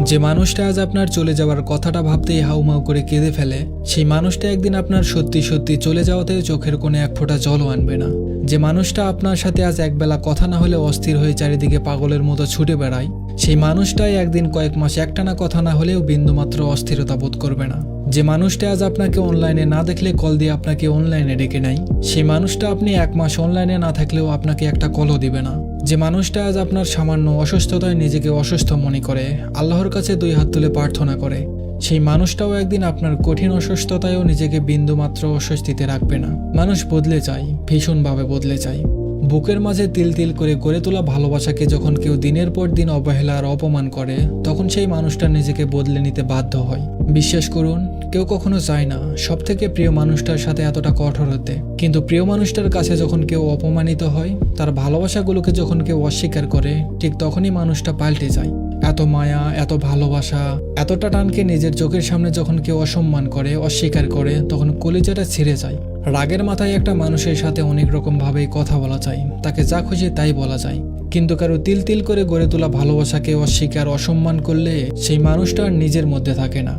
যে মানুষটা আজ আপনার চলে যাওয়ার কথাটা ভাবতেই হাউমাউ করে কেঁদে ফেলে, সেই মানুষটা একদিন আপনার সত্যি সত্যি চলে যাওয়াতে চোখের কোণে এক ফোঁটা জলও আনবে না। যে মানুষটা আপনার সাথে আজ একবেলা কথা না হলে অস্থির হয়ে চারিদিকে পাগলের মতো ছুটে বেড়ায়, সেই মানুষটাই একদিন কয়েক মাস একটানা কথা না হলেও বিন্দুমাত্র অস্থিরতা বোধ করবে না। যে মানুষটা আজ আপনাকে অনলাইনে না দেখলে কল দিয়ে আপনাকে অনলাইনে ডেকে নেয়, সেই মানুষটা আপনি এক মাস অনলাইনে না থাকলেও আপনাকে একটা কলও দিবে না। যে মানুষটা আজ আপনার সামান্য অসুস্থতায় নিজেকে অসুস্থ মনে করে আল্লাহর কাছে দুই হাত তুলে প্রার্থনা করে, সেই মানুষটাও একদিন আপনার কঠিন অসুস্থতায়ও নিজেকে বিন্দুমাত্র অস্বস্তিতে রাখবে না। মানুষ বদলে যায়, ভীষণভাবে বদলে যায়। বুকের মাঝে তিল তিল করে গড়ে তোলা ভালোবাসাকে যখন কেউ দিনের পর দিন অবহেলা আর অপমান করে, তখন সেই মানুষটা নিজেকে বদলে নিতে বাধ্য হয়। বিশ্বাস করুন, কেউ কখনো চায় না সব থেকে প্রিয় মানুষটার সাথে এতটা কঠোর হতে, কিন্তু প্রিয় মানুষটার কাছে যখন কেউ অপমানিত হয়, তার ভালোবাসাগুলোকে যখন কেউ অস্বীকার করে, ঠিক তখনই মানুষটা পাল্টে যায়। এত মায়া, এত ভালোবাসা, এতটা টানকে নিজের চোখের সামনে যখন কেউ অসম্মান করে, অস্বীকার করে, তখন কলিজাটা ছিঁড়ে যায়। রাগের মাথায় একটা মানুষের সাথে অনেক রকম ভাবেই কথা বলা যায়, তাকে যা খুশি তাই বলা যায়, কিন্তু কারো তিল তিল করে গড়ে তোলা ভালোবাসাকে অস্বীকার, অসম্মান করলে সেই মানুষটা আর নিজের মধ্যে থাকে না।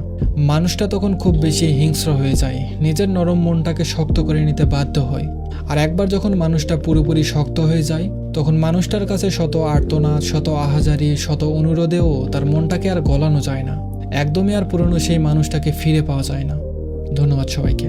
মানুষটা তখন খুব বেশি হিংস্র হয়ে যায়, নিজের নরম মনটাকে শক্ত করে নিতে বাধ্য হয়। আর একবার যখন মানুষটা পুরোপুরি শক্ত হয়ে যায়, তখন মানুষটার কাছে শত আর্তনাদ, শত আহাজারি, শত অনুরোধেও তার মনটাকে আর গলানো যায় না। একদমই আর পুরনো সেই মানুষটাকে ফিরে পাওয়া যায় না। ধন্যবাদ সবাইকে।